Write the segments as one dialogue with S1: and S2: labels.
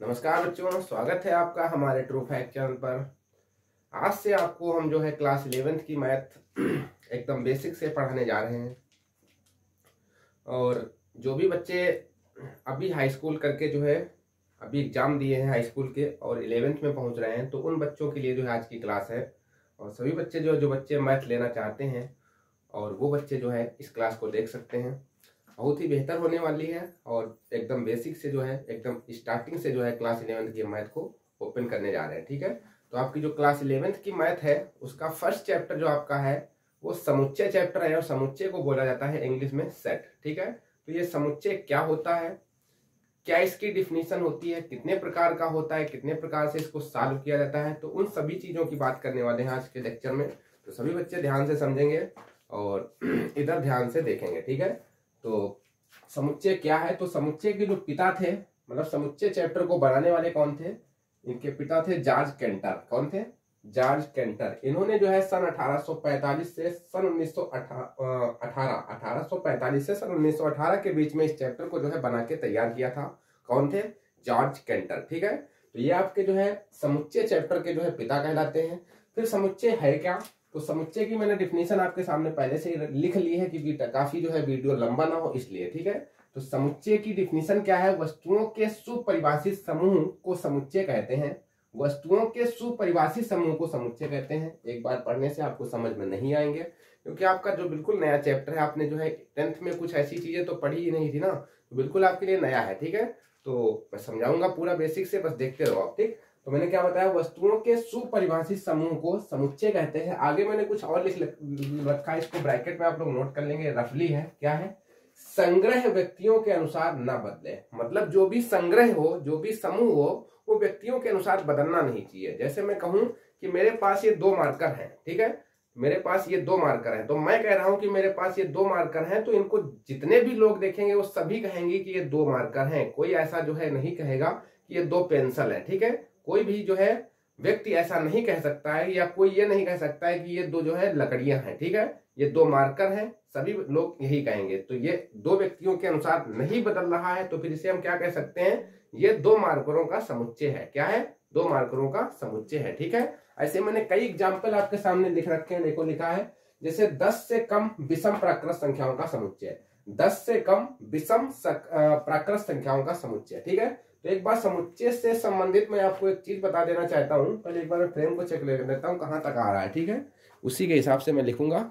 S1: नमस्कार बच्चों, स्वागत है आपका हमारे ट्रू फैक्ट चैनल पर। आज से आपको हम जो है क्लास 11th की मैथ एकदम बेसिक से पढ़ाने जा रहे हैं। और जो भी बच्चे अभी हाई स्कूल करके जो है अभी एग्जाम दिए हैं हाई स्कूल के और 11th में पहुंच रहे हैं, तो उन बच्चों के लिए जो है आज की क्लास है। और सभी बच्चे जो बच्चे मैथ लेना चाहते हैं और वो बच्चे जो है इस क्लास को देख सकते हैं। बहुत ही बेहतर होने वाली है और एकदम बेसिक से जो है एकदम स्टार्टिंग से जो है क्लास 11th की मैथ को ओपन करने जा रहे हैं। ठीक है, तो आपकी जो क्लास 11th की मैथ है उसका फर्स्ट चैप्टर जो आपका है वो समुच्चय चैप्टर है और समुच्चय को बोला जाता है इंग्लिश में सेट। ठीक है, तो ये समुच्चय क्या होता है, क्या इसकी डिफिनीशन होती है, कितने प्रकार का होता है, कितने प्रकार से इसको सॉल्व किया जाता है, तो उन सभी चीजों की बात करने वाले हैं आज के लेक्चर में। तो सभी बच्चे ध्यान से समझेंगे और इधर ध्यान से देखेंगे। ठीक है, तो समुच्चय क्या है, तो समुच्चय के जो पिता थे, मतलब समुच्चय चैप्टर को बनाने वाले कौन थे, इनके पिता थे जॉर्ज कैंटर। कौन थे? George canter. इन्होंने जो है सन 1845 से सन 1918 के बीच में इस चैप्टर को जो है बना के तैयार किया था। कौन थे? George canter. ठीक है, तो ये आपके जो है समुच्चय चैप्टर के जो है पिता कहलाते हैं। फिर समुच्चय है क्या, तो समुच्चय की मैंने डिफिनीशन आपके सामने पहले से ही लिख ली है क्योंकि काफी जो है वीडियो लंबा ना हो इसलिए। ठीक है, तो समुच्चय की डिफिनीशन क्या है, वस्तुओं के सुपरिभाषित समूह को समुच्चय कहते हैं। वस्तुओं के सुपरिभाषित समूह को समुच्चय कहते हैं। एक बार पढ़ने से आपको समझ में नहीं आएंगे क्योंकि आपका जो बिल्कुल नया चैप्टर है, आपने जो है 10th में कुछ ऐसी चीजें तो पढ़ी ही नहीं थी ना, तो बिल्कुल आपके लिए नया है। ठीक है, तो मैं समझाऊंगा पूरा बेसिक से, बस देखते रहो आप। ठीक, तो मैंने क्या बताया, वस्तुओं के सुपरिभाषित समूह को समुच्चय कहते हैं। आगे मैंने कुछ और लिख रखा है, इसको ब्रैकेट में आप लोग नोट कर लेंगे, रफली है। क्या है? संग्रह व्यक्तियों के अनुसार ना बदले, मतलब जो भी संग्रह हो, जो भी समूह हो, वो व्यक्तियों के अनुसार बदलना नहीं चाहिए। जैसे मैं कहूं कि मेरे पास ये 2 मार्कर हैं, ठीक है, मेरे पास ये 2 मार्कर हैं, तो मैं कह रहा हूं कि मेरे पास ये 2 मार्कर हैं, तो इनको जितने भी लोग देखेंगे वो सभी कहेंगे कि ये 2 मार्कर हैं। कोई ऐसा जो है नहीं कहेगा कि ये 2 पेंसिल है। ठीक है, कोई भी जो है व्यक्ति ऐसा नहीं कह सकता है, या कोई ये नहीं कह सकता है कि ये 2 जो है लकड़ियां हैं। ठीक है, ये 2 मार्कर हैं, सभी लोग यही कहेंगे। तो ये 2 व्यक्तियों के अनुसार नहीं बदल रहा है, तो फिर इसे हम क्या कह सकते हैं, ये 2 मार्करों का समुच्चय है। क्या है? 2 मार्करों का समुच्चय है। ठीक है, ऐसे मैंने कई एग्जाम्पल आपके सामने लिख रखे हैं। देखो लिखा है जैसे 10 से कम विषम प्राकृत संख्याओं का समुच्चय, 10 से कम विषम प्राकृत संख्याओं का समुच्चय। ठीक है, तो एक बार समुच्चय से संबंधित मैं आपको एक चीज बता देना चाहता हूं। पहले एक बार मैं फ्रेम को चेक ले लेता हूं कहां तक आ रहा है। ठीक है, उसी के हिसाब से मैं लिखूंगा।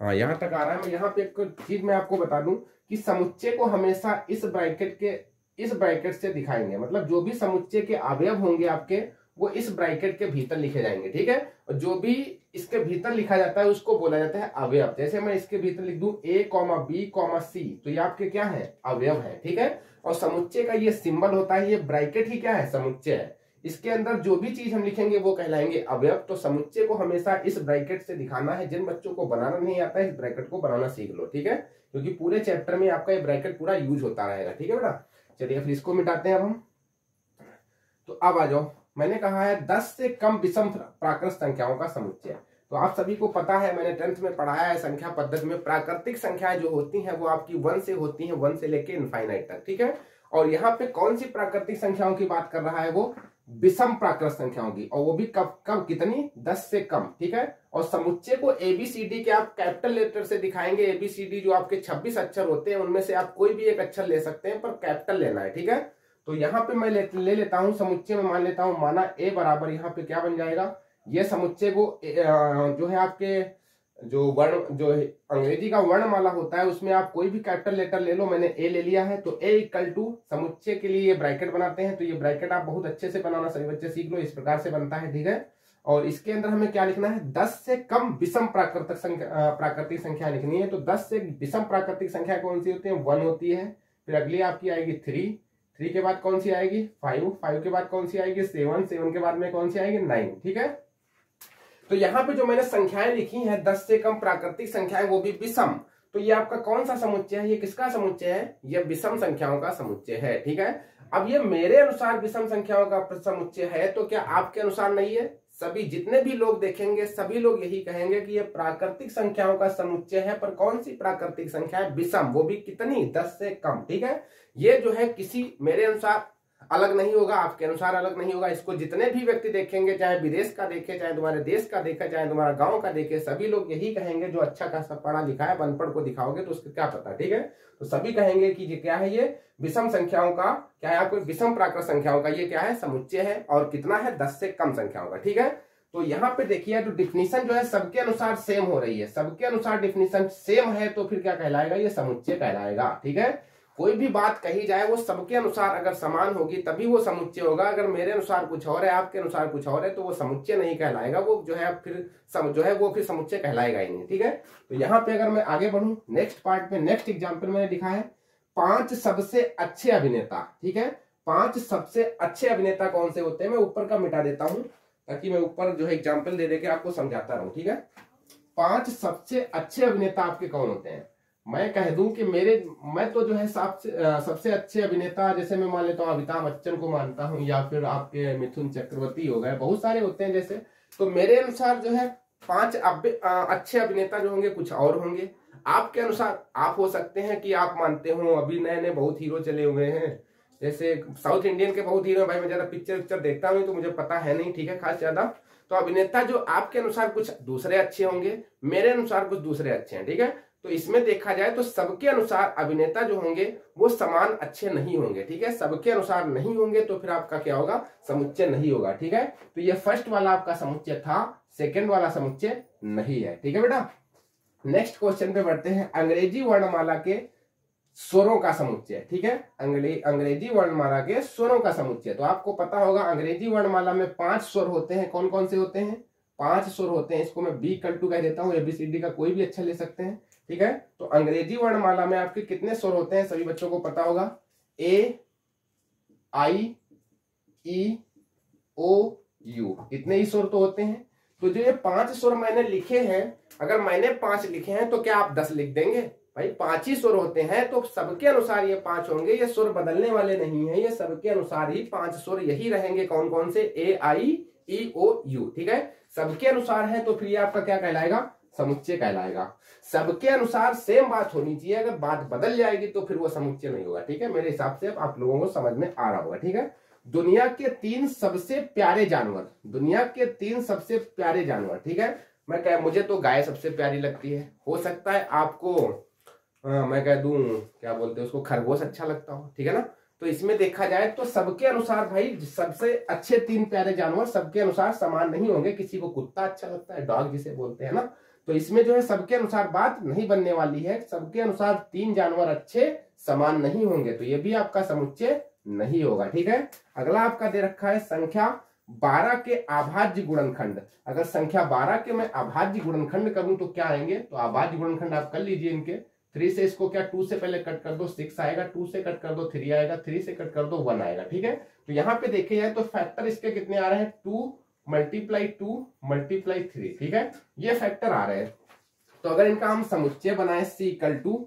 S1: हाँ, यहां तक आ रहा है। मैं यहाँ पे एक चीज मैं आपको बता दूं कि समुच्चय को हमेशा इस ब्रैकेट से दिखाएंगे, मतलब जो भी समुच्चय के अवयव होंगे आपके वो इस ब्रैकेट के भीतर लिखे जाएंगे। ठीक है, और जो भी इसके भीतर लिखा जाता है उसको बोला जाता है अवयव। जैसे मैं इसके भीतर लिख दूं A, B, C, तो ये आपके क्या है? अवयव है। ठीक है, और समुच्चय का ये सिंबल होता है, ये ब्रैकेट ही क्या है? समुच्चय है। इसके अंदर जो भी चीज हम लिखेंगे वो कहलाएंगे अवयव। तो समुच्चय को हमेशा इस ब्रैकेट से दिखाना है। जिन बच्चों को बनाना नहीं आता है, इस ब्रैकेट को बनाना सीख लो। ठीक है, क्योंकि पूरे चैप्टर में आपका ये ब्रैकेट पूरा यूज होता रहेगा। ठीक है बेटा, चलिए फिर इसको मिटाते हैं अब हम। तो अब आ जाओ, मैंने कहा है 10 से कम विषम प्राकृत संख्याओं का समुच्चय। तो आप सभी को पता है, मैंने 10th में पढ़ाया है संख्या पद्धति में, प्राकृतिक संख्याएं जो होती हैं वो आपकी 1 से होती हैं, 1 से लेके इनफाइनाइट तक। ठीक है, और यहाँ पे कौन सी प्राकृतिक संख्याओं की बात कर रहा है, वो विषम प्राकृत संख्याओं की, और वो भी कब कब कितनी? 10 से कम। ठीक है, और समुच्चय को ABCD के आप कैपिटल लेटर से दिखाएंगे। ABCD जो आपके 26 अक्षर होते हैं उनमें से आप कोई भी एक अक्षर ले सकते हैं, पर कैपिटल लेना है। ठीक है, तो यहाँ पे मैं ले लेता हूं समुच्चय में, मान लेता हूं, माना A बराबर यहाँ पे क्या बन जाएगा, ये समुच्चय को जो है आपके जो वर्ण, जो अंग्रेजी का वर्णमाला होता है उसमें आप कोई भी कैपिटल लेटर ले लो। मैंने A ले लिया है, तो A इक्वल टू समुच्चय के लिए ये ब्रैकेट बनाते हैं। तो ये ब्रैकेट आप बहुत अच्छे से बनाना सभी बच्चे सीख लो, इस प्रकार से बनता है। ठीक है, और इसके अंदर हमें क्या लिखना है, 10 से कम विषम प्राकृतिक संख्या लिखनी है। तो 10 से विषम प्राकृतिक संख्या कौन सी होती है? 1 होती है। फिर अगली आपकी आएगी 3 के बाद कौन सी आएगी? 5 के बाद कौन सी आएगी? 7 के बाद में कौन सी आएगी? 9। ठीक है, तो यहाँ पे जो मैंने संख्याएं लिखी हैं 10 से कम प्राकृतिक संख्याएं, वो भी विषम, तो ये आपका कौन सा समुच्चय है? ये किसका समुच्चय है? ये विषम संख्याओं का समुच्चय है। ठीक है, अब ये मेरे अनुसार विषम संख्याओं का समुच्चय है, तो क्या आपके अनुसार नहीं है? सभी जितने भी लोग देखेंगे सभी लोग यही कहेंगे कि ये प्राकृतिक संख्याओं का समुच्चय है, पर कौन सी प्राकृतिक संख्या है? विषम, वो भी कितनी? 10 से कम। ठीक है, ये जो है किसी मेरे अनुसार अलग नहीं होगा, आपके अनुसार अलग नहीं होगा। इसको जितने भी व्यक्ति देखेंगे, चाहे विदेश का देखे, चाहे तुम्हारे देश का देखे, चाहे तुम्हारा गांव का देखे, सभी लोग यही कहेंगे, जो अच्छा खासा पढ़ा लिखा है, अनपढ़ को दिखाओगे तो उसको क्या पता, ठीक है। तो सभी कहेंगे कि ये क्या है, ये विषम संख्याओं का क्या है, आपको विषम प्राकृत संख्याओं का ये क्या है, समुच्चय है, और कितना है, 10 से कम संख्याओं का, ठीक है। तो यहाँ पे देखिए जो डिफिनीशन जो है सबके अनुसार सेम हो रही है, सबके अनुसार डिफिनीशन सेम है, तो फिर क्या कहलाएगा, ये समुच्चय कहलाएगा, ठीक है। कोई भी बात कही जाए वो सबके अनुसार अगर समान होगी तभी वो समुच्चय होगा। अगर मेरे अनुसार कुछ और है, आपके अनुसार कुछ और है, तो वो समुच्चय नहीं कहलाएगा, वो जो है फिर जो है वो फिर समुच्चय कहलाएगा ही नहीं, ठीक है। तो यहाँ पे अगर मैं आगे बढ़ूं नेक्स्ट पार्ट में, नेक्स्ट एग्जाम्पल मैंने लिखा है 5 सबसे अच्छे अभिनेता, ठीक है। 5 सबसे अच्छे अभिनेता कौन से होते हैं, मैं ऊपर का मिटा देता हूं ताकि मैं ऊपर जो है एग्जाम्पल दे देके आपको समझाता रहूं, ठीक है। 5 सबसे अच्छे अभिनेता आपके कौन होते हैं। मैं कह दूं कि मैं तो जो है सबसे अच्छे अभिनेता, जैसे मैं मान लेता हूँ अमिताभ बच्चन को मानता हूँ, या फिर आपके मिथुन चक्रवर्ती हो गए, बहुत सारे होते हैं जैसे। तो मेरे अनुसार जो है 5 अच्छे अभिनेता जो होंगे कुछ और होंगे। आपके अनुसार आप हो सकते हैं कि आप मानते हो अभी नए नए बहुत हीरो चले हुए हैं, जैसे साउथ इंडियन के बहुत हीरो। भाई मैं ज्यादा पिक्चर देखता हूँ तो मुझे पता है नहीं, ठीक है, खास ज्यादा। तो अभिनेता जो आपके अनुसार कुछ दूसरे अच्छे होंगे, मेरे अनुसार कुछ दूसरे अच्छे हैं, ठीक है। तो इसमें देखा जाए तो सबके अनुसार अभिनेता जो होंगे वो समान अच्छे नहीं होंगे, ठीक है। सबके अनुसार नहीं होंगे तो फिर आपका क्या होगा, समुच्चय नहीं होगा, ठीक है। तो ये फर्स्ट वाला आपका समुच्चय था, सेकंड वाला समुच्चय नहीं है, ठीक है बेटा। नेक्स्ट क्वेश्चन पे बढ़ते हैं, अंग्रेजी वर्णमाला के स्वरों का समुच्चय, ठीक है। अंग्रेजी वर्णमाला के स्वरों का समुच्चय। तो आपको पता होगा अंग्रेजी वर्णमाला में 5 स्वर होते हैं। कौन कौन से होते हैं, 5 स्वर होते हैं। इसको मैं बी कल्टू कह देता हूँ, ABCD का कोई भी अच्छा ले सकते हैं, ठीक है। तो अंग्रेजी वर्णमाला में आपके कितने स्वर होते हैं, सभी बच्चों को पता होगा, A I E O U, इतने ही स्वर तो होते हैं। तो जो ये 5 स्वर मैंने लिखे हैं, अगर मैंने 5 लिखे हैं तो क्या आप 10 लिख देंगे, भाई 5 ही स्वर होते हैं तो सबके अनुसार ये 5 होंगे, ये स्वर बदलने वाले नहीं है, ये सबके अनुसार ही 5 स्वर यही रहेंगे। कौन कौन से, A I E O U, ठीक है, सबके अनुसार है, तो फिर ये आपका क्या कहलाएगा, समुच्चय कहलाएगा। सबके अनुसार सेम बात होनी चाहिए, अगर बात बदल जाएगी तो फिर वो समुच्चय नहीं होगा, ठीक है। मेरे हिसाब से आप लोगों को समझ में आ रहा होगा, ठीक है। दुनिया के 3 सबसे प्यारे जानवर, दुनिया के 3 सबसे प्यारे जानवर, ठीक है। मुझे तो गाय सबसे प्यारी लगती है, हो सकता है आपको मैं कह दूं क्या बोलते हैं उसको, खरगोश अच्छा लगता हो, ठीक है ना। तो इसमें देखा जाए तो सबके अनुसार भाई सबसे अच्छे 3 प्यारे जानवर सबके अनुसार समान नहीं होंगे। किसी को कुत्ता अच्छा लगता है, डॉग जिसे बोलते हैं ना, तो इसमें जो है सबके अनुसार बात नहीं बनने वाली है। सबके अनुसार 3 जानवर अच्छे समान नहीं होंगे, तो ये भी आपका समुच्चय नहीं होगा, ठीक है। अगला आपका दे रखा है संख्या 12 के अभाज्य गुणनखंड। अगर संख्या 12 के मैं अभाज्य गुणनखंड करूं तो क्या आएंगे, तो अभाज्य गुणनखंड आप कर लीजिए इनके। 3 से इसको क्या 2 से पहले कट कर दो 6 आएगा, 2 से कट कर दो 3 आएगा, 3 से कट कर दो 1 आएगा, ठीक है। तो यहाँ पे देखे जाए तो फैक्टर इसके कितने आ रहे हैं, 2 × 2 × 3, ठीक है, ये फैक्टर आ रहे हैं। तो अगर इनका हम समुच्चय बनाए C = 2,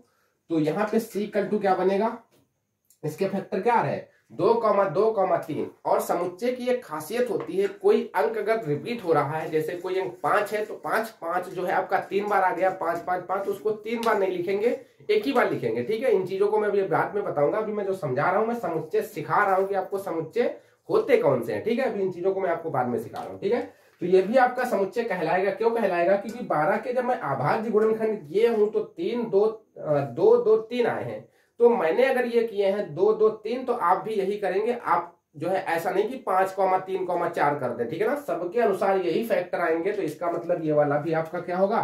S1: तो यहाँ पे C = क्या बनेगा, इसके फैक्टर क्या आ रहे हैं, 2,2,3। और समुच्चय की एक खासियत होती है, कोई अंक अगर रिपीट हो रहा है, जैसे कोई अंक 5 है तो 5 जो है आपका 3 बार आ गया, 5 5 5, उसको 3 बार नहीं लिखेंगे, एक ही बार लिखेंगे, ठीक है। इन चीजों को मैं अभी बाद में बताऊंगा, अभी मैं जो समझा रहा हूं मैं समुच्चय सिखा रहा हूं कि आपको समुच्चय होते कौन से हैं, ठीक है। अभी इन चीजों को मैं आपको बाद में सिखा रहा हूँ, ठीक है। तो ये भी आपका समुच्चय कहलाएगा। क्यों कहलाएगा, क्योंकि 12 के जब मैं अभाज्य गुणनखंड ये हूं तो 3 2 2 2 3 आए हैं, तो मैंने अगर ये किए हैं 2 2 3, तो आप भी यही करेंगे। आप जो है ऐसा नहीं कि 5,3,4 कर दे, ठीक है ना, सबके अनुसार यही फैक्टर आएंगे, तो इसका मतलब ये वाला भी आपका क्या होगा,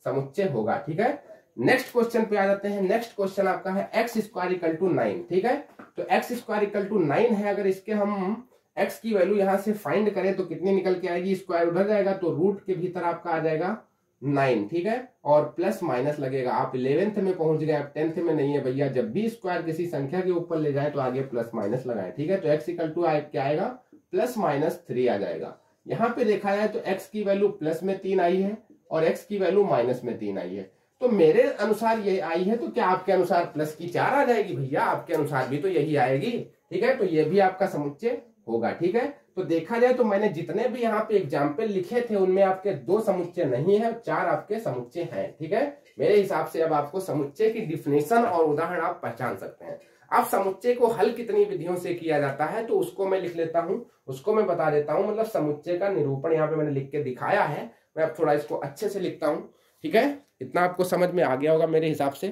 S1: समुच्चय होगा, ठीक है। नेक्स्ट क्वेश्चन पे आ जाते हैं। नेक्स्ट क्वेश्चन आपका है x² = 9, ठीक है। तो x² = 9 है, अगर इसके हम x की वैल्यू यहां से फाइंड करें तो कितनी निकल के आएगी, स्क्वायर उधर जाएगा तो रूट के भीतर आपका आ जाएगा 9, ठीक है, और प्लस माइनस लगेगा। आप 11th में पहुंच गए, आप 10th में नहीं है भैया। जब भी स्क्वायर किसी संख्या के ऊपर ले जाए तो आगे प्लस माइनस लगाए, ठीक है। तो x = क्या आएगा, +-3 आ जाएगा। यहाँ पे देखा जाए तो x की वैल्यू प्लस में 3 आई है और x की वैल्यू माइनस में 3 आई है, तो मेरे अनुसार ये आई है, तो क्या आपके अनुसार प्लस की 4 आ जाएगी भैया, आपके अनुसार भी तो यही आएगी, ठीक है। तो ये भी आपका समुच्चय होगा, ठीक है। तो देखा जाए तो मैंने जितने भी यहाँ पे एग्जाम्पल लिखे थे उनमें आपके 2 समुच्चय नहीं है, 4 आपके समुच्चय हैं, ठीक है। मेरे हिसाब से अब आपको समुच्चय की डिफिनेशन और उदाहरण आप पहचान सकते हैं। अब समुच्चय को हल कितनी विधियों से किया जाता है तो उसको मैं लिख लेता हूं, उसको मैं बता देता हूं। मतलब समुच्चय का निरूपण यहाँ पे मैंने लिख के दिखाया है, मैं अब थोड़ा इसको अच्छे से लिखता हूं, ठीक है। इतना आपको समझ में आ गया होगा मेरे हिसाब से।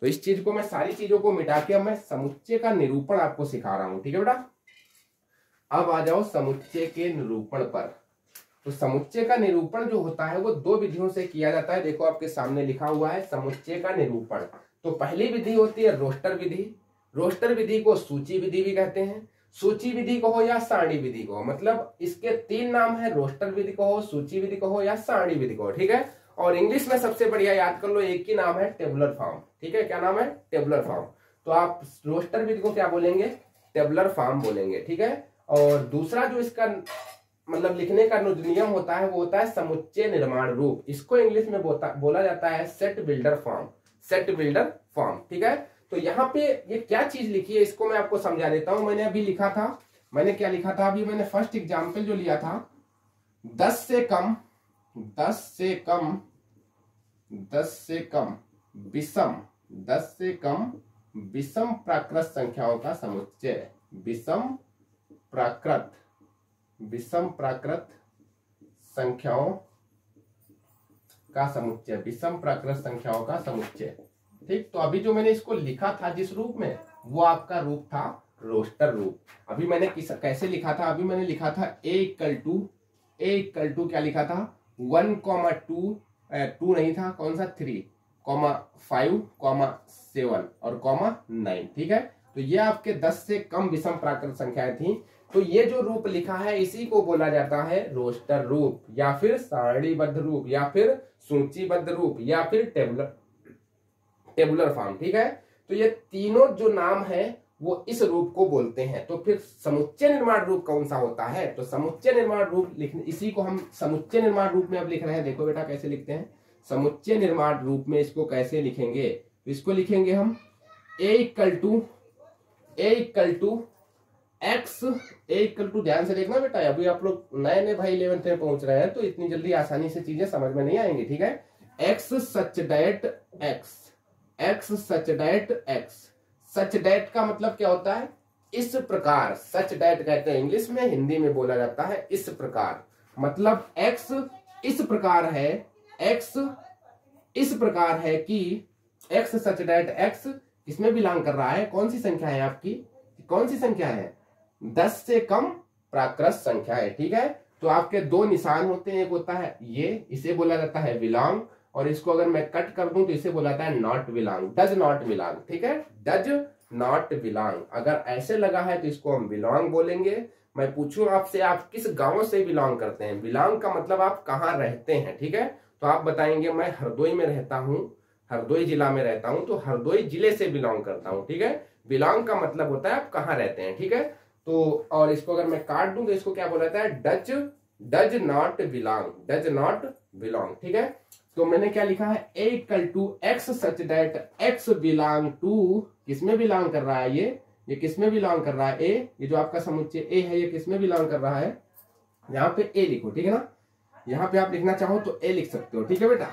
S1: तो इस चीज को मैं, सारी चीजों को मिटा के अब मैं समुच्चय का निरूपण आपको सिखा रहा हूं, ठीक है बेटा। अब आ जाओ समुच्चय के निरूपण पर। तो समुच्चय का निरूपण जो होता है वो दो विधियों से किया जाता है। देखो आपके सामने लिखा हुआ है समुच्चय का निरूपण। तो पहली विधि होती है रोस्टर विधि। रोस्टर विधि को सूची विधि भी कहते हैं। सूची विधि को हो या सारणी विधि को, मतलब इसके तीन नाम है, रोस्टर विधि को हो, सूची विधि को हो या सारणी विधि को, ठीक है। और इंग्लिश में सबसे बढ़िया याद कर लो, एक ही नाम है, टेबुलर फॉर्म, ठीक है। क्या नाम है? Tabular form. तो आप रोस्टर विधि को क्या बोलेंगे? टेबुलर फॉर्म बोलेंगे, ठीक है। और दूसरा जो इसका मतलब लिखने का जो नियम होता है वो होता है समुच्चय निर्माण रूप। इसको इंग्लिश में बोला जाता है set builder form, set builder form, ठीक है। तो यहाँ पे ये क्या चीज लिखी है इसको मैं आपको समझा देता हूं। मैंने अभी लिखा था, मैंने क्या लिखा था अभी, मैंने फर्स्ट एग्जाम्पल जो लिया था 10 से कम विषम 10 से कम विषम प्राकृत संख्याओं का समुच्चय, विषम प्राकृत संख्याओं का समुच्चय, विषम प्राकृत संख्याओं का समुच्चय, ठीक। तो अभी जो मैंने इसको लिखा था जिस रूप में, वो आपका रूप था रोस्टर रूप। अभी मैंने कैसे लिखा था? अभी मैंने लिखा था a इक्वल टू क्या लिखा था? 1,2 2 नहीं था, कौन सा 3, 5, 7 और 9, ठीक है। तो ये आपके 10 से कम विषम प्राकृत संख्याएं थी। तो ये जो रूप लिखा है इसी को बोला जाता है रोस्टर रूप, या फिर सारणीबद्ध रूप, या फिर सूचीबद्ध रूप, या फिर टेबुलर फॉर्म, ठीक है। तो ये तीनों जो नाम है वो इस रूप को बोलते हैं। तो फिर समुच्चय निर्माण रूप कौन सा होता है? तो समुच्चय निर्माण रूप लिखने, इसी को हम समुच्चय निर्माण रूप में अब लिख रहे हैं। देखो बेटा कैसे लिखते हैं समुच्चय निर्माण रूप में, इसको कैसे लिखेंगे? तो इसको लिखेंगे हम a इक्वल टू ध्यान से देखना बेटा, अभी आप लोग नए भाई 11th में पहुंच रहे हैं तो इतनी जल्दी आसानी से चीजें समझ में नहीं आएंगी, ठीक है। x सच डेट x, सच डेट का मतलब क्या होता है? इस प्रकार, सच डेट कहते हैं इंग्लिश में, हिंदी में बोला जाता है इस प्रकार। मतलब x इस प्रकार है, x इस प्रकार है कि x सच डेट x किसमें बिलोंग कर रहा है? कौन सी संख्या है आपकी? कौन सी संख्या है? 10 से कम प्राकृत संख्या है, ठीक है। तो आपके दो निशान होते हैं, एक होता है ये, इसे बोला जाता है बिलोंग, और इसको अगर मैं कट कर दूं तो इसे बोला जाता है not belong, does not belong, ठीक है, डज नॉट बिलोंग। अगर ऐसे लगा है तो इसको हम बिलोंग बोलेंगे। मैं पूछूं आपसे, आप किस गांव से बिलोंग करते हैं? बिलोंग का मतलब आप कहाँ रहते हैं, ठीक है। तो आप बताएंगे मैं हरदोई में रहता हूँ, हरदोई जिला में रहता हूँ, तो हरदोई जिले से बिलोंग करता हूँ, ठीक है। बिलोंग का मतलब होता है आप कहाँ रहते हैं, ठीक है। तो और इसको अगर मैं काट दूं तो इसको क्या बोला जाता है? Does not belong, does not belong, ठीक है। तो मैंने क्या लिखा है? a equal to x such that x belong to, किसमें बिलोंग कर रहा है ये किसमें बिलोंग कर रहा है? a, ये जो आपका समुच्चय a है ये किसमें बिलोंग कर रहा है? यहाँ पे a लिखो, ठीक है ना। यहाँ पे आप लिखना चाहो तो a लिख सकते हो, ठीक है बेटा।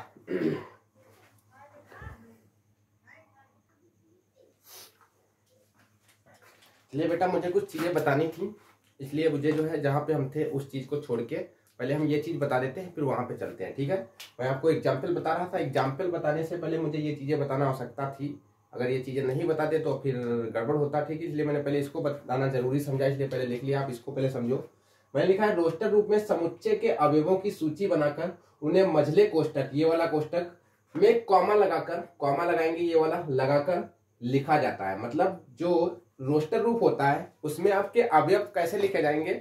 S1: इसलिए बेटा मुझे कुछ चीजें बतानी थी, इसलिए मुझे जो है जहाँ पे हम थे उस चीज को छोड़ के पहले हम ये चीज बता देते हैं, फिर वहां पे चलते हैं, ठीक है। मैं आपको एग्जाम्पल बता रहा था, एग्जाम्पल बताने से पहले मुझे ये चीजें बताना आवश्यकता थी। अगर ये चीजें नहीं बताते तो फिर गड़बड़ होता, ठीक है। इसलिए मैंने पहले इसको बताना जरूरी समझा, इसलिए पहले लिख लिया। आप इसको पहले समझो। मैंने लिखा है रोस्टर रूप में समुच्चय के अवयवों की सूची बनाकर उन्हें मझले कोष्टक, ये वाला कोष्टक में कॉमा लगाकर, कॉमा लगाएंगे ये वाला लगाकर लिखा जाता है। मतलब जो रोस्टर रूप होता है उसमें आपके अवयव कैसे लिखे जाएंगे?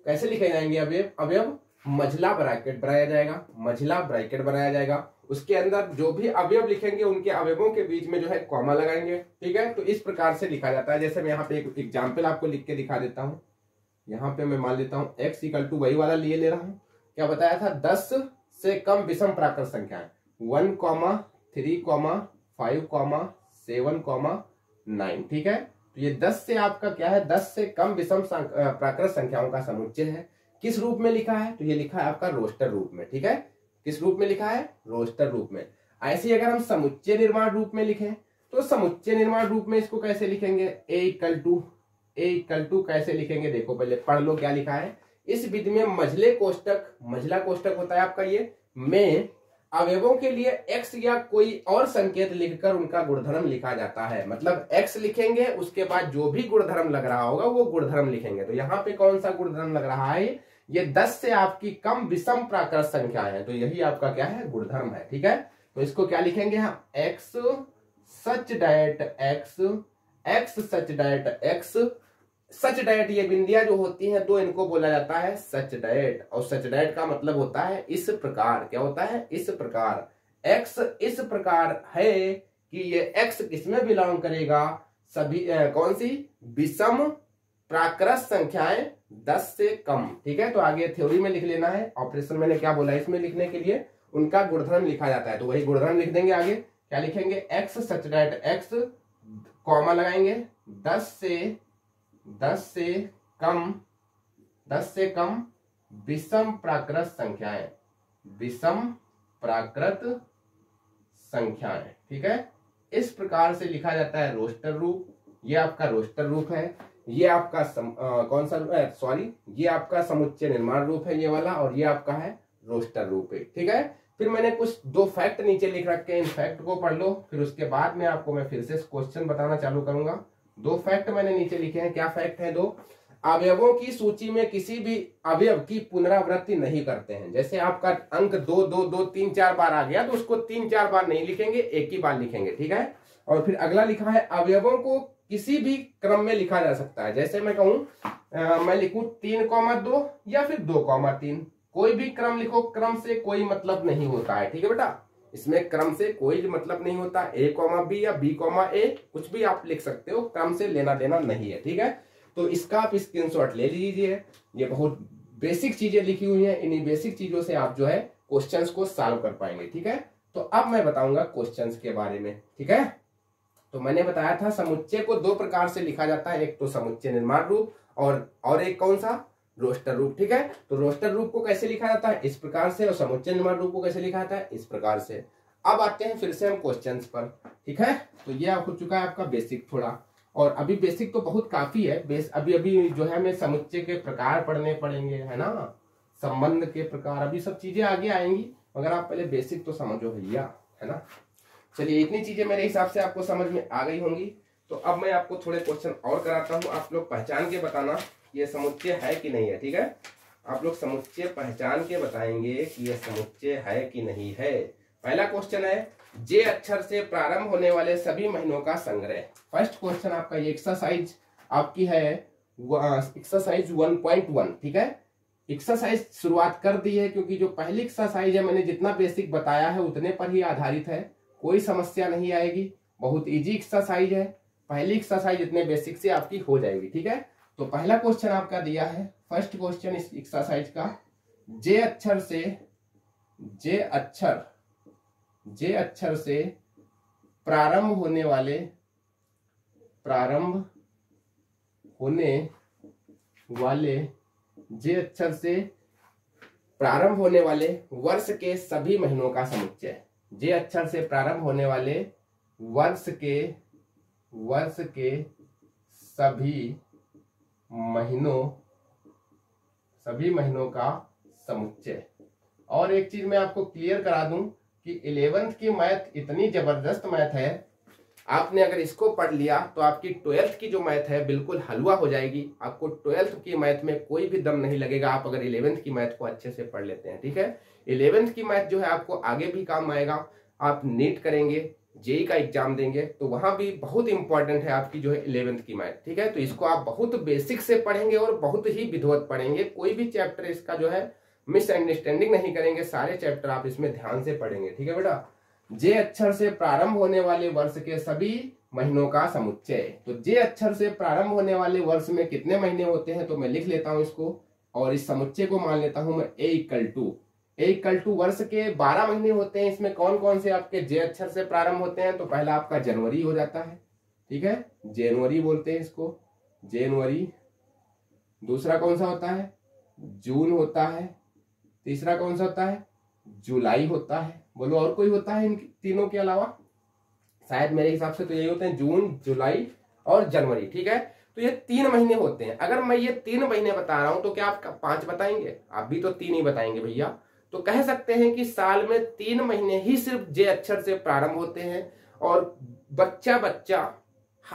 S1: कैसे लिखे जाएंगे अवयव? मझला ब्रैकेट बनाया जाएगा, मझला ब्रैकेट बनाया जाएगा। उसके अंदर जो भी अवयव लिखेंगे उनके अवयवों के बीच में जो है कॉमा लगाएंगे, ठीक है। तो इस प्रकार से लिखा जाता है। जैसे मैं यहाँ पे एक एग्जाम्पल आपको लिख के दिखा देता हूँ। यहाँ पे मैं मान लेता हूँ x इक्वल टू वही वाला लिए ले रहा हूँ, क्या बताया था? 10 से कम विषम प्राकृत संख्या है, 1, 3, 5, 7, 9, ठीक है। तो ये 10 से आपका क्या है? 10 से कम विषम प्राकृत संख्याओं का समुच्चय है। किस रूप में लिखा है? तो ये लिखा है आपका रोस्टर रूप में, ठीक है। किस रूप में लिखा है? रोस्टर रूप में। ऐसे अगर हम समुच्चय निर्माण रूप में लिखें तो समुच्चय निर्माण रूप में इसको कैसे लिखेंगे, ए इक्वल टू कैसे लिखेंगे, देखो पहले पढ़ लो क्या लिखा है। इस विधि में मझला कोष्टक होता है आपका ये, में अवयवों के लिए x या कोई और संकेत लिखकर उनका गुणधर्म लिखा जाता है। मतलब x लिखेंगे, उसके बाद जो भी गुणधर्म लग रहा होगा वो गुणधर्म लिखेंगे। तो यहाँ पे कौन सा गुणधर्म लग रहा है, ये 10 से आपकी कम विषम प्राकृत संख्या है, तो यही आपका क्या है, गुणधर्म है। ठीक है, तो इसको क्या लिखेंगे हम, x सच डायट x सच डायट, ये बिंदियां जो होती हैं दो, इनको बोला जाता है सच डायट। और सच डायट का मतलब होता है इस प्रकार, क्या होता है, इस प्रकार। x इस प्रकार है कि ये x किसमें बिलोंग करेगा, सभी कौन सी, विषम प्राकृत संख्याएं 10 से कम। ठीक है, तो आगे थ्योरी में लिख लेना है, ऑपरेशन मैंने क्या बोला इसमें लिखने के लिए, उनका गुणधर्म लिखा जाता है, तो वही गुणधर्म लिख देंगे। आगे क्या लिखेंगे, x सच डायट x, कॉमा लगाएंगे, 10 से कम विषम प्राकृत संख्याएं। ठीक है, इस प्रकार से लिखा जाता है रोस्टर रूप। ये आपका रोस्टर रूप है, ये आपका कौन सा सॉरी, ये आपका समुच्चय निर्माण रूप है ये वाला, और ये आपका है रोस्टर रूप है। ठीक है, फिर मैंने कुछ 2 फैक्ट नीचे लिख रखे हैं, इन फैक्ट को पढ़ लो, फिर उसके बाद में आपको मैं फिर से क्वेश्चन बताना चालू करूंगा। 2 फैक्ट मैंने नीचे लिखे हैं, क्या फैक्ट है 2, अवयवों की सूची में किसी भी अवयव की पुनरावृत्ति नहीं करते हैं। जैसे आपका अंक 2 2 2 3 4 बार आ गया, तो उसको 3 4 बार नहीं लिखेंगे, एक ही बार लिखेंगे। ठीक है, और फिर अगला लिखा है, अवयवों को किसी भी क्रम में लिखा जा सकता है। जैसे मैं कहूं, मैं लिखूं 3,2 या फिर 2,3, कोई भी क्रम लिखो, क्रम से कोई मतलब नहीं होता है। ठीक है बेटा, इसमें क्रम से कोई मतलब नहीं होता, a,b या b,a कुछ भी आप लिख सकते हो, क्रम से लेना देना नहीं है। ठीक है, तो इसका आप स्क्रीनशॉट ले लीजिए। ये बहुत बेसिक चीजें लिखी हुई हैं, इन्हीं बेसिक चीजों से आप जो है क्वेश्चंस को सॉल्व कर पाएंगे। ठीक है, तो अब मैं बताऊंगा क्वेश्चंस के बारे में। ठीक है, तो मैंने बताया था समुच्चय को 2 प्रकार से लिखा जाता है, एक तो समुच्चय निर्माण रूप और एक कौन सा, रोस्टर रूप। ठीक है, तो रोस्टर रूप को कैसे लिखा जाता है, इस प्रकार से, और समुच्चय निर्माण रूप को कैसे लिखा जाता है, इस प्रकार से। अब आते हैं फिर से हम क्वेश्चंस पर। ठीक है, तो ये हो चुका है आपका बेसिक थोड़ा, और अभी बेसिक तो बहुत काफी है, अभी जो है हमें समुच्चय के प्रकार पढ़ने पड़ेंगे, है ना, संबंध के प्रकार, अभी सब चीजें आगे आएंगी, मगर आप पहले बेसिक तो समझो भैया, है ना। चलिए, इतनी चीजें मेरे हिसाब से आपको समझ में आ गई होंगी। तो अब मैं आपको थोड़े क्वेश्चन और कराता हूँ, आप लोग पहचान के बताना ये समुच्चय है कि नहीं है। ठीक है, आप लोग समुच्चय पहचान के बताएंगे कि ये समुच्चय है कि नहीं है। पहला क्वेश्चन है, जे अक्षर से प्रारंभ होने वाले सभी महीनों का संग्रह। फर्स्ट क्वेश्चन आपका, ये एक्सरसाइज आपकी है एक्सरसाइज 1.1। ठीक है, एक्सरसाइज शुरुआत कर दी है, क्योंकि जो पहली एक्सरसाइज है मैंने जितना बेसिक बताया है उतने पर ही आधारित है, कोई समस्या नहीं आएगी, बहुत इजी एक्सरसाइज है। पहली एक्सरसाइज इतने बेसिक से आपकी हो जाएगी। ठीक है, तो पहला क्वेश्चन आपका दिया है, फर्स्ट क्वेश्चन इस एक्सरसाइज का, जे अक्षर से प्रारंभ होने वाले वर्ष के सभी महीनों का समुच्चय। जे अक्षर से प्रारंभ होने वाले वर्ष के सभी महीनों का समुच्चय। और एक चीज मैं आपको क्लियर करा दूं कि 11th की मैथ इतनी जबरदस्त मैथ है, आपने अगर इसको पढ़ लिया तो आपकी 12th की जो मैथ है बिल्कुल हलवा हो जाएगी। आपको 12th की मैथ में कोई भी दम नहीं लगेगा, आप अगर 11th की मैथ को अच्छे से पढ़ लेते हैं। ठीक है, 11th की मैथ जो है आपको आगे भी काम आएगा। आप नीट करेंगे, जेई का एग्जाम देंगे, तो वहां भी बहुत इंपॉर्टेंट है आपकी जो है 11th की मैथ। ठीक है, तो इसको आप बहुत बेसिक से पढ़ेंगे और बहुत ही विधिवत पढ़ेंगे, कोई भी चैप्टर इसका जो है मिसअंडरस्टैंडिंग नहीं करेंगे, सारे चैप्टर आप इसमें ध्यान से पढ़ेंगे। ठीक है बेटा, जे अक्षर से प्रारंभ होने वाले वर्ष के सभी महीनों का समुच्चय। तो जे अक्षर से प्रारंभ होने वाले वर्ष में कितने महीने होते हैं, तो मैं लिख लेता हूं इसको, और इस समुच्चय को मान लेता हूं मैं ए इक्वल टू वर्ष के 12 महीने होते हैं। इसमें कौन कौन से आपके जे अक्षर से प्रारंभ होते हैं, तो पहला आपका जनवरी हो जाता है। ठीक है, जनवरी बोलते हैं इसको, जनवरी। दूसरा कौन सा होता है, जून होता है। तीसरा कौन सा होता है, जुलाई होता है। बोलो और कोई होता है इन तीनों के अलावा, शायद मेरे हिसाब से तो यही होते हैं, जून, जुलाई और जनवरी, ठीक है। तो ये 3 महीने होते हैं। अगर मैं ये 3 महीने बता रहा हूं तो क्या आप 5 बताएंगे? आप भी तो 3 ही बताएंगे भैया। तो कह सकते हैं कि साल में 3 महीने ही सिर्फ जे अक्षर से प्रारंभ होते हैं, और बच्चा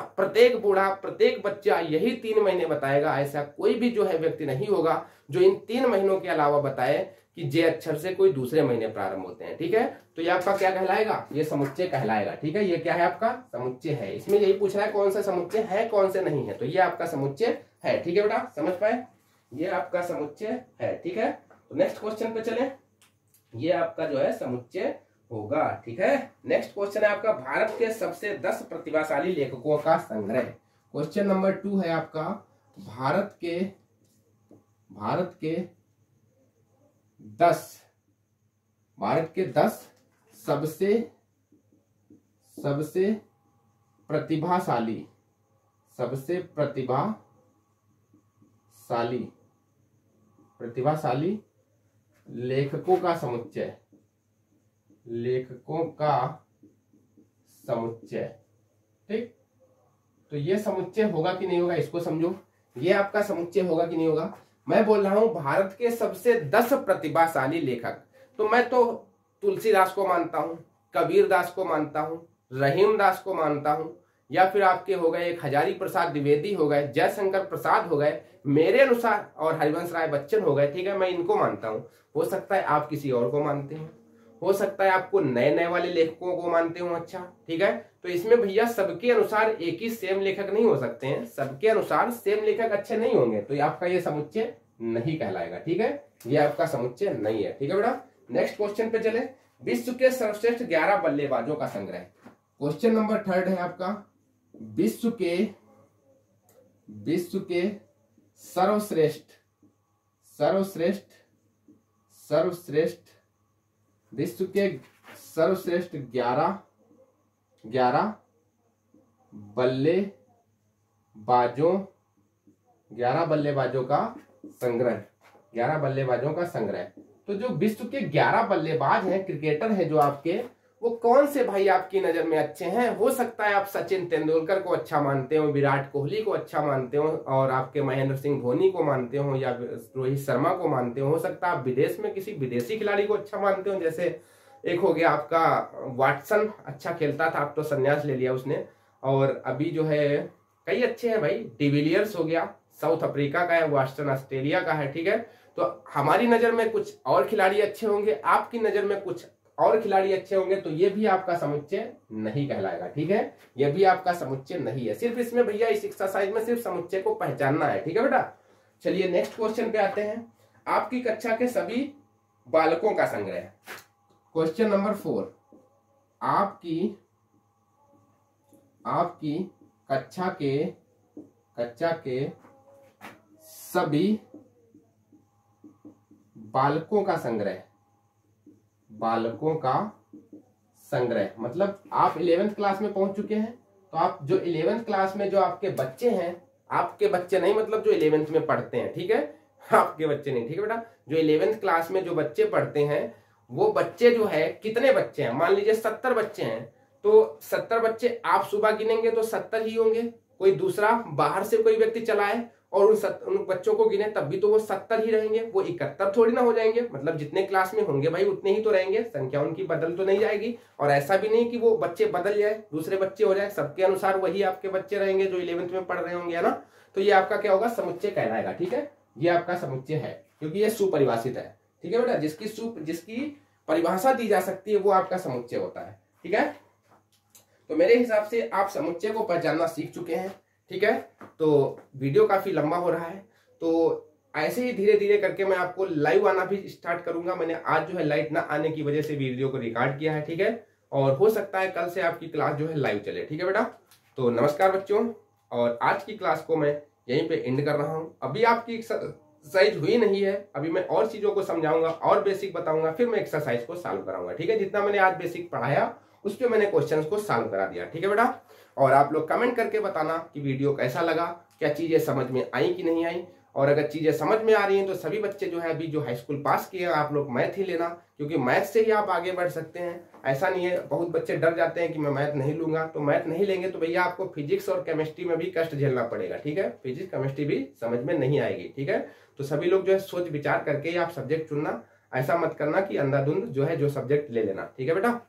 S1: प्रत्येक बूढ़ा, प्रत्येक बच्चा यही 3 महीने बताएगा। ऐसा कोई भी जो है व्यक्ति नहीं होगा जो इन 3 महीनों के अलावा बताए कि जे अक्षर से कोई दूसरे महीने प्रारंभ होते हैं, ठीक है। तो ये आपका क्या कहलाएगा? ये समुच्चय कहलाएगा, ठीक है। ये क्या है? आपका समुच्चय है। इसमें यही पूछ रहा है कौन सा समुच्चय है, कौन से नहीं है। तो ये आपका समुच्चय है, ठीक है बेटा, समझ पाए? ये आपका समुच्चय है, ठीक है। तो नेक्स्ट क्वेश्चन पे चले। ये आपका जो है समुच्चय होगा, ठीक है। नेक्स्ट क्वेश्चन है आपका, भारत के सबसे 10 प्रतिभाशाली लेखकों का संग्रह। क्वेश्चन नंबर 2 है आपका, भारत के 10 सबसे प्रतिभाशाली लेखकों का समुच्चय, ठीक। तो ये समुच्चय होगा कि नहीं होगा, इसको समझो। ये आपका समुच्चय होगा कि नहीं होगा? मैं बोल रहा हूं भारत के सबसे 10 प्रतिभाशाली लेखक। तो मैं तो तुलसीदास को मानता हूं, कबीर दास को मानता हूं, रहीम दास को मानता हूं, या फिर आपके हो गए एक हजारी प्रसाद द्विवेदी हो गए, जयशंकर प्रसाद हो गए मेरे अनुसार, और हरिवंश राय बच्चन हो गए, ठीक है। मैं इनको मानता हूं। हो सकता है आप किसी और को मानते हो, हो सकता है आपको नए वाले लेखकों को मानते हो, अच्छा, ठीक है। तो इसमें भैया सबके अनुसार एक ही सेम लेखक नहीं हो सकते हैं, सबके अनुसार सेम लेखक अच्छे नहीं होंगे। तो आपका ये समुच्चय नहीं कहलाएगा, ठीक है। ये आपका समुच्चय नहीं है, ठीक है बेटा। नेक्स्ट क्वेश्चन पे चले। विश्व के सर्वश्रेष्ठ 11 बल्लेबाजों का संग्रह। क्वेश्चन नंबर 3 है आपका, विश्व के सर्वश्रेष्ठ 11 बल्लेबाजों का संग्रह। तो जो विश्व के 11 बल्लेबाज हैं, क्रिकेटर हैं जो आपके, वो कौन से भाई आपकी नजर में अच्छे हैं? हो सकता है आप सचिन तेंदुलकर को अच्छा मानते हो, विराट कोहली को अच्छा मानते हो, और आपके महेंद्र सिंह धोनी को मानते हो, या रोहित शर्मा को मानते हो सकता है आप विदेश में किसी विदेशी खिलाड़ी को अच्छा मानते हो। जैसे एक हो गया आपका वाटसन, अच्छा खेलता था, अब तो संन्यास ले लिया उसने। और अभी जो है कई अच्छे हैं भाई, डिविलियर्स हो गया, साउथ अफ्रीका का है, वाटसन ऑस्ट्रेलिया का है, ठीक है। तो हमारी नजर में कुछ और खिलाड़ी अच्छे होंगे, आपकी नजर में कुछ और खिलाड़ी अच्छे होंगे, तो ये भी आपका समुच्चय नहीं कहलाएगा, ठीक है। ये भी आपका समुच्चय नहीं है। सिर्फ इसमें भैया इस एक्सरसाइज में सिर्फ समुच्चय को पहचानना है, ठीक है बेटा। चलिए नेक्स्ट क्वेश्चन पे आते हैं। आपकी कक्षा के सभी बालकों का संग्रह। क्वेश्चन नंबर 4, आपकी कक्षा के सभी बालकों का संग्रह मतलब आप 11th क्लास में पहुंच चुके हैं, तो आप जो 11th क्लास में जो आपके बच्चे हैं, आपके बच्चे नहीं मतलब जो 11th में पढ़ते हैं, ठीक है, आपके बच्चे नहीं, ठीक है बेटा। जो 11th क्लास में जो बच्चे पढ़ते हैं, वो बच्चे जो है, कितने बच्चे हैं? मान लीजिए 70 बच्चे हैं, तो 70 बच्चे आप सुबह गिनेंगे तो 70 ही होंगे। कोई दूसरा बाहर से कोई व्यक्ति चलाए और उन बच्चों को गिने तब भी तो वो 70 ही रहेंगे, वो 71 थोड़ी ना हो जाएंगे। मतलब जितने क्लास में होंगे भाई उतने ही तो रहेंगे, संख्या उनकी बदल तो नहीं जाएगी। और ऐसा भी नहीं कि वो बच्चे बदल जाए, दूसरे बच्चे हो जाए, सबके अनुसार वही आपके बच्चे रहेंगे जो 11th में पढ़ रहे होंगे, है ना। तो ये आपका क्या होगा? समुच्चय कहलाएगा, ठीक है। ये आपका समुच्चय है क्योंकि ये सुपरिभाषित है, ठीक है बेटा। जिसकी परिभाषा दी जा सकती है वो आपका समुच्चय होता है, ठीक है। तो मेरे हिसाब से आप समुच्चय को पहचानना सीख चुके हैं, ठीक है। तो वीडियो काफी लंबा हो रहा है, तो ऐसे ही धीरे धीरे करके मैं आपको लाइव आना भी स्टार्ट करूंगा। मैंने आज जो है लाइट ना आने की वजह से वीडियो को रिकॉर्ड किया है, ठीक है। और हो सकता है कल से आपकी क्लास जो है लाइव चले, ठीक है बेटा। तो नमस्कार बच्चों, और आज की क्लास को मैं यहीं पे एंड कर रहा हूँ। अभी आपकी एक्सरसाइज हुई नहीं है, अभी मैं और चीजों को समझाऊंगा और बेसिक बताऊंगा, फिर मैं एक्सरसाइज को सॉल्व कराऊंगा, ठीक है। जितना मैंने आज बेसिक पढ़ाया उस पर मैंने क्वेश्चंस को सॉल्व करा दिया, ठीक है बेटा। और आप लोग कमेंट करके बताना कि वीडियो कैसा लगा, क्या चीजें समझ में आई कि नहीं आई। और अगर चीजें समझ में आ रही हैं तो सभी बच्चे जो है अभी जो हाई स्कूल पास किए हैं आप लोग मैथ ही लेना, क्योंकि मैथ से ही आप आगे बढ़ सकते हैं। ऐसा नहीं है, बहुत बच्चे डर जाते हैं कि मैं मैथ नहीं लूंगा, तो मैथ नहीं लेंगे तो भैया आपको फिजिक्स और केमिस्ट्री में भी कष्ट झेलना पड़ेगा, ठीक है। फिजिक्स केमिस्ट्री भी समझ में नहीं आएगी, ठीक है। तो सभी लोग जो है सोच विचार करके ही आप सब्जेक्ट चुनना, ऐसा मत करना कि अंधाधुंध जो है जो सब्जेक्ट ले लेना, ठीक है बेटा।